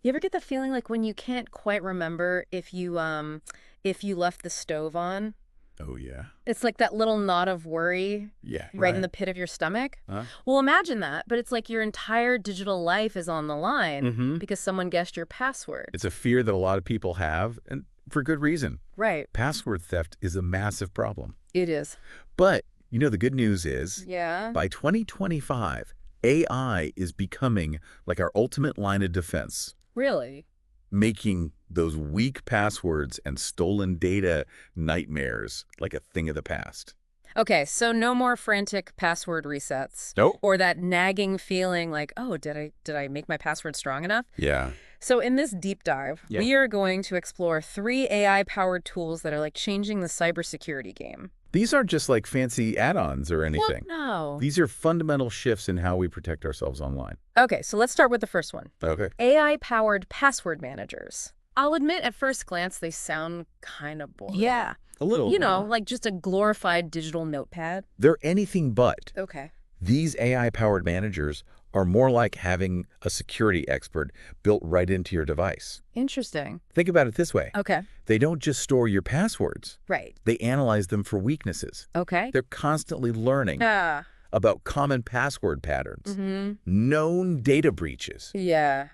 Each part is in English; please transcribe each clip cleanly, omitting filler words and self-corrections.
You ever get the feeling like when you can't quite remember if you left the stove on? Oh, yeah. It's like that little knot of worry Yeah. right in the pit of your stomach. Huh? Well, imagine that, but it's like your entire digital life is on the line because someone guessed your password. It's a fear that a lot of people have, and for good reason. Right. Password theft is a massive problem. It is. But, the good news is, Yeah. by 2025, AI is becoming like our ultimate line of defense, Really? making those weak passwords and stolen data nightmares like a thing of the past. Okay, so no more frantic password resets. Nope. Or that nagging feeling like, oh, did I make my password strong enough? Yeah. So in this deep dive, we are going to explore 3 AI-powered tools that are like changing the cybersecurity game. These aren't just like fancy add-ons or anything. Well, no. These are fundamental shifts in how we protect ourselves online. Okay, so let's start with the first one. Okay. AI-powered password managers. I'll admit at first glance they sound kind of boring. Yeah. A little. Like just a glorified digital notepad. They're anything but. Okay. These AI-powered managers are more like having a security expert built right into your device. Interesting. Think about it this way. Okay. They don't just store your passwords. Right. They analyze them for weaknesses. Okay. They're constantly learning about common password patterns, known data breaches, Yeah.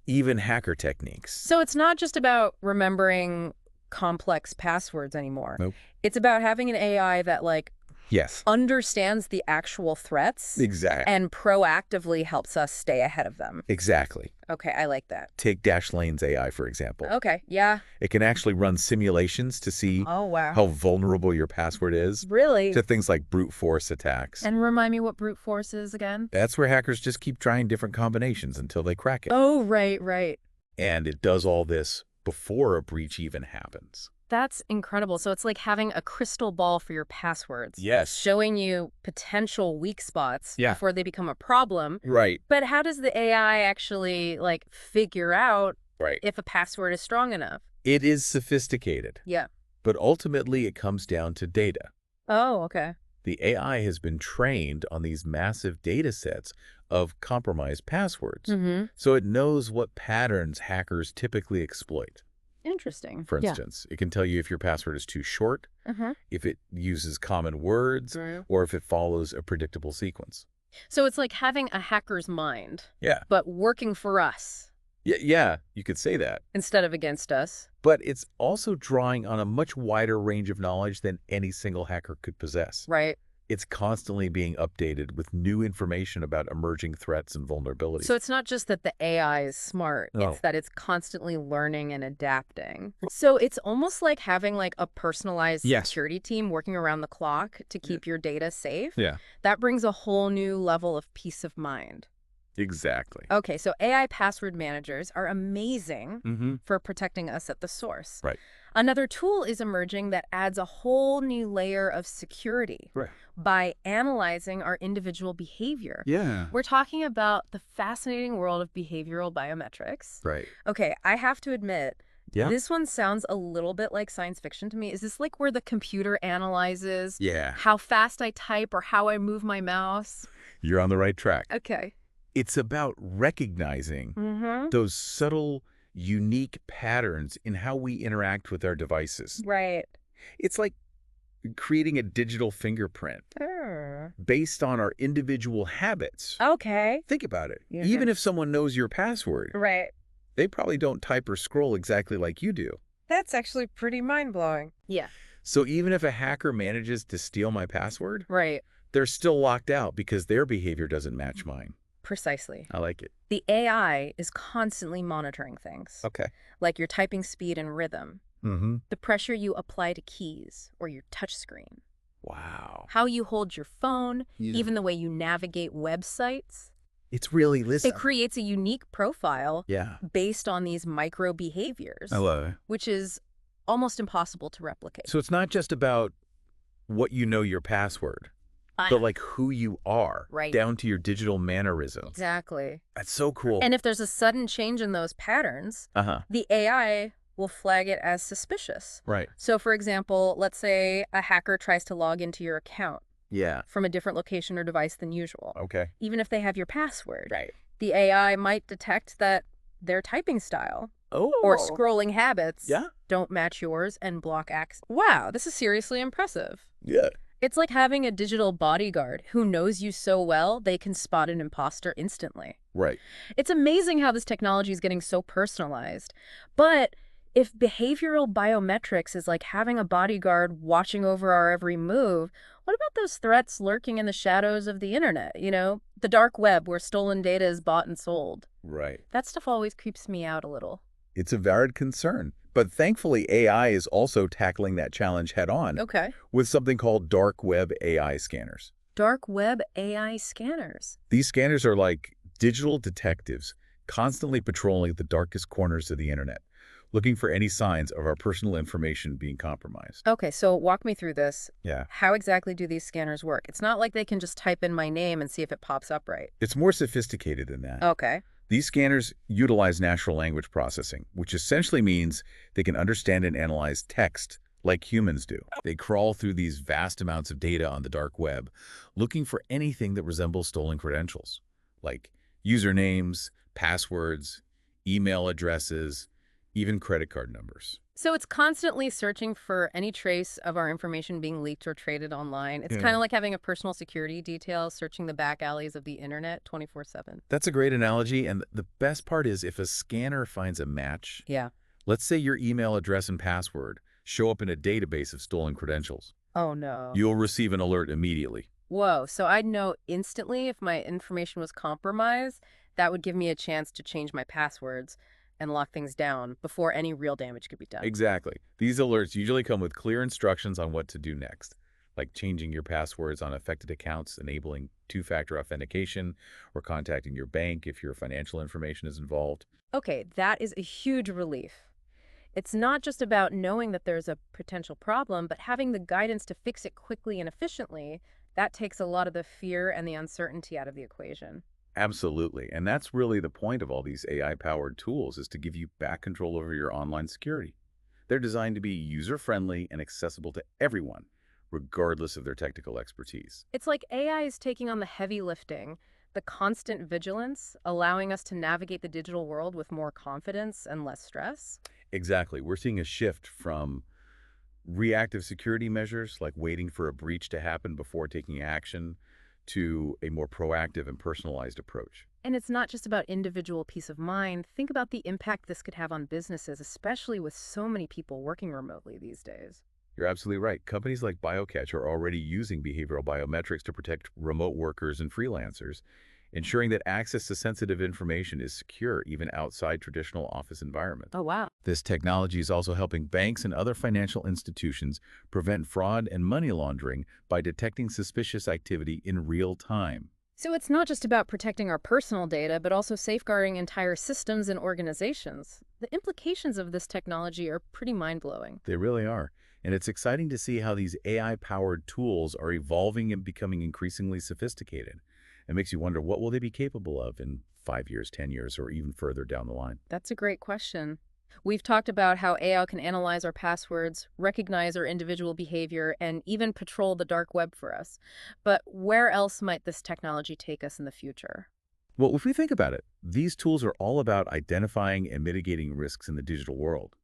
even hacker techniques. So it's not just about remembering complex passwords anymore. Nope. It's about having an AI that Yes. understands the actual threats Exactly. and proactively helps us stay ahead of them. Exactly. Okay, I like that. Take Dashlane's AI, for example. Okay, yeah. It can actually run simulations to see Oh, wow. how vulnerable your password is Really? to things like brute force attacks. And remind me what brute force is again? That's where hackers just keep trying different combinations until they crack it. Oh, right. And it does all this before a breach even happens. That's incredible. So it's like having a crystal ball for your passwords. Yes. Showing you potential weak spots Yeah. before they become a problem. Right. But how does the AI actually figure out Right. if a password is strong enough? It is sophisticated, Yeah. but ultimately it comes down to data. Oh, okay. The AI has been trained on these massive data sets of compromised passwords, so it knows what patterns hackers typically exploit. Interesting. For instance, it can tell you if your password is too short, if it uses common words, or if it follows a predictable sequence. So it's like having a hacker's mind. Yeah. But working for us Yeah, you could say that. instead of against us. But it's also drawing on a much wider range of knowledge than any single hacker could possess. Right. It's constantly being updated with new information about emerging threats and vulnerabilities. So it's not just that the AI is smart. No. It's that it's constantly learning and adapting. So it's almost like having a personalized Yes. security team working around the clock to keep your data safe. Yeah. That brings a whole new level of peace of mind. Exactly. Okay, so AI password managers are amazing for protecting us at the source. Right. Another tool is emerging that adds a whole new layer of security by analyzing our individual behavior. Yeah. We're talking about the fascinating world of behavioral biometrics. Right. Okay, I have to admit, Yeah. this one sounds a little bit like science fiction to me. Is this like where the computer analyzes Yeah. how fast I type or how I move my mouse? You're on the right track. Okay. It's about recognizing those subtle, unique patterns in how we interact with our devices. Right. It's like creating a digital fingerprint based on our individual habits. Okay. Think about it. Yeah. Even if someone knows your password, Right. they probably don't type or scroll exactly like you do. That's actually pretty mind-blowing. Yeah. So even if a hacker manages to steal my password, Right. they're still locked out because their behavior doesn't match mine. Precisely. I like it. The AI is constantly monitoring things, Okay. like your typing speed and rhythm, the pressure you apply to keys or your touchscreen, Wow. how you hold your phone, even the way you navigate websites. It's really, listen. It creates a unique profile Yeah. based on these micro behaviors, I love it. which is almost impossible to replicate. So it's not just about what you know your password, but like who you are, Right. down to your digital mannerisms. Exactly. That's so cool. And if there's a sudden change in those patterns, Uh-huh. the AI will flag it as suspicious. Right. So, for example, let's say a hacker tries to log into your account Yeah. from a different location or device than usual. Okay. Even if they have your password, Right. the AI might detect that their typing style or Oh, scrolling habits yeah? don't match yours and block access. Wow, this is seriously impressive. Yeah. It's like having a digital bodyguard who knows you so well they can spot an imposter instantly. Right. It's amazing how this technology is getting so personalized. But if behavioral biometrics is like having a bodyguard watching over our every move, what about those threats lurking in the shadows of the internet? The dark web where stolen data is bought and sold. Right. That stuff always creeps me out a little. It's a valid concern. But thankfully, AI is also tackling that challenge head-on Okay. with something called dark web AI scanners. Dark web AI scanners. These scanners are like digital detectives constantly patrolling the darkest corners of the internet, looking for any signs of our personal information being compromised. Okay, so walk me through this. Yeah. How exactly do these scanners work? It's not like they can just type in my name and see if it pops up right. It's more sophisticated than that. Okay. These scanners utilize natural language processing, which essentially means they can understand and analyze text like humans do. They crawl through these vast amounts of data on the dark web, looking for anything that resembles stolen credentials, like usernames, passwords, email addresses, even credit card numbers. So it's constantly searching for any trace of our information being leaked or traded online. It's Yeah. kind of like having a personal security detail searching the back alleys of the internet 24/7. That's a great analogy, and the best part is if a scanner finds a match, Yeah. let's say your email address and password show up in a database of stolen credentials, Oh, no. you'll receive an alert immediately. Whoa. So I'd know instantly if my information was compromised. That would give me a chance to change my passwords and lock things down before any real damage could be done. Exactly. These alerts usually come with clear instructions on what to do next, like changing your passwords on affected accounts, enabling two-factor authentication, or contacting your bank if your financial information is involved. Okay, that is a huge relief. It's not just about knowing that there's a potential problem, but having the guidance to fix it quickly and efficiently. That takes a lot of the fear and the uncertainty out of the equation. Absolutely. And that's really the point of all these AI-powered tools, is to give you back control over your online security. They're designed to be user-friendly and accessible to everyone, regardless of their technical expertise. It's like AI is taking on the heavy lifting, the constant vigilance, allowing us to navigate the digital world with more confidence and less stress. Exactly. We're seeing a shift from reactive security measures, like waiting for a breach to happen before taking action, to a more proactive and personalized approach. And it's not just about individual peace of mind. Think about the impact this could have on businesses, especially with so many people working remotely these days. You're absolutely right. Companies like BioCatch are already using behavioral biometrics to protect remote workers and freelancers, ensuring that access to sensitive information is secure even outside traditional office environments. Oh, wow. This technology is also helping banks and other financial institutions prevent fraud and money laundering by detecting suspicious activity in real time. So it's not just about protecting our personal data, but also safeguarding entire systems and organizations. The implications of this technology are pretty mind-blowing. They really are. And it's exciting to see how these AI-powered tools are evolving and becoming increasingly sophisticated. It makes you wonder, what will they be capable of in 5 years, 10 years, or even further down the line? That's a great question. We've talked about how AI can analyze our passwords, recognize our individual behavior, and even patrol the dark web for us. But where else might this technology take us in the future? Well, if we think about it, these tools are all about identifying and mitigating risks in the digital world.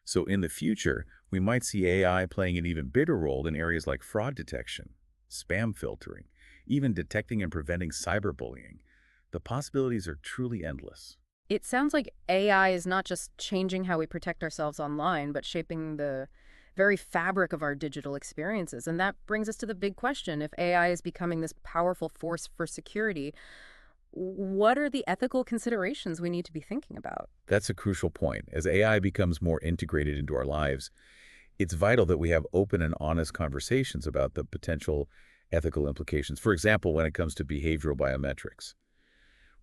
So in the future, we might see AI playing an even bigger role in areas like fraud detection, spam filtering, even detecting and preventing cyberbullying. The possibilities are truly endless. It sounds like AI is not just changing how we protect ourselves online, but shaping the very fabric of our digital experiences. And that brings us to the big question. If AI is becoming this powerful force for security, what are the ethical considerations we need to be thinking about? That's a crucial point. As AI becomes more integrated into our lives, it's vital that we have open and honest conversations about the potential ethical implications. For example, when it comes to behavioral biometrics,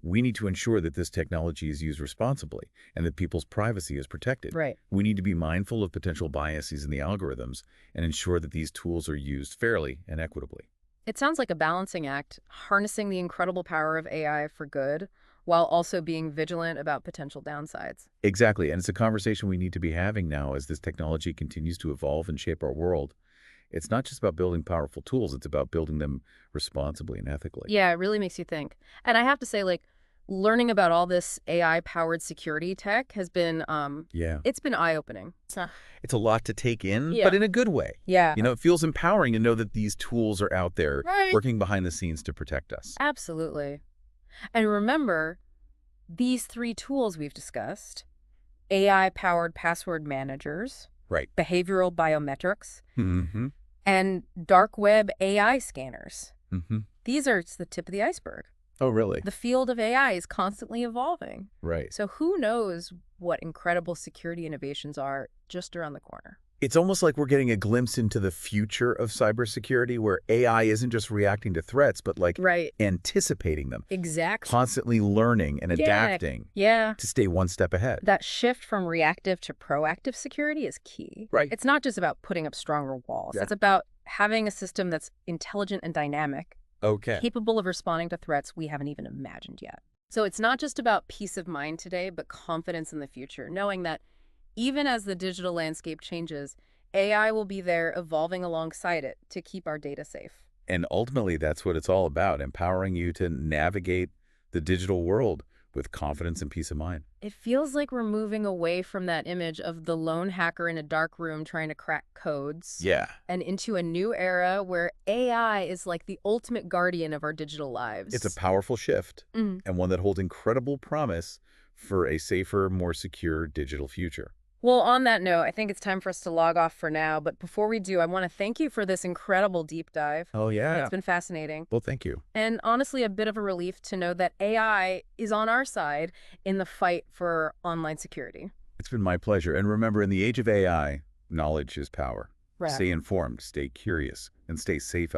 we need to ensure that this technology is used responsibly and that people's privacy is protected. Right. We need to be mindful of potential biases in the algorithms and ensure that these tools are used fairly and equitably. It sounds like a balancing act, harnessing the incredible power of AI for good, while also being vigilant about potential downsides. Exactly, and it's a conversation we need to be having now as this technology continues to evolve and shape our world. It's not just about building powerful tools, it's about building them responsibly and ethically. Yeah, it really makes you think. And I have to say, learning about all this AI-powered security tech has been, Yeah. it's been eye-opening. It's a lot to take in, Yeah. but in a good way. Yeah. It feels empowering to know that these tools are out there Right. working behind the scenes to protect us. Absolutely. And remember, these three tools we've discussed, AI-powered password managers, Right. behavioral biometrics, Mm-hmm. and dark web AI scanners. Mm-hmm. These are the tip of the iceberg. Oh, really? The field of AI is constantly evolving. Right. So who knows what incredible security innovations are just around the corner. It's almost like we're getting a glimpse into the future of cybersecurity where AI isn't just reacting to threats, but like Right. anticipating them, Exactly. constantly learning and adapting Yeah. to stay one step ahead. That shift from reactive to proactive security is key. Right. It's not just about putting up stronger walls. Yeah. It's about having a system that's intelligent and dynamic, Okay. capable of responding to threats we haven't even imagined yet. So it's not just about peace of mind today, but confidence in the future, knowing that even as the digital landscape changes, AI will be there evolving alongside it to keep our data safe. And ultimately, that's what it's all about, empowering you to navigate the digital world with confidence and peace of mind. It feels like we're moving away from that image of the lone hacker in a dark room trying to crack codes. Yeah. And into a new era where AI is like the ultimate guardian of our digital lives. It's a powerful shift Mm. and one that holds incredible promise for a safer, more secure digital future. Well, on that note, I think it's time for us to log off for now. But before we do, I want to thank you for this incredible deep dive. Oh, yeah. It's been fascinating. Well, thank you. And honestly, a bit of a relief to know that AI is on our side in the fight for online security. It's been my pleasure. And remember, in the age of AI, knowledge is power. Right. Stay informed, stay curious, and stay safe out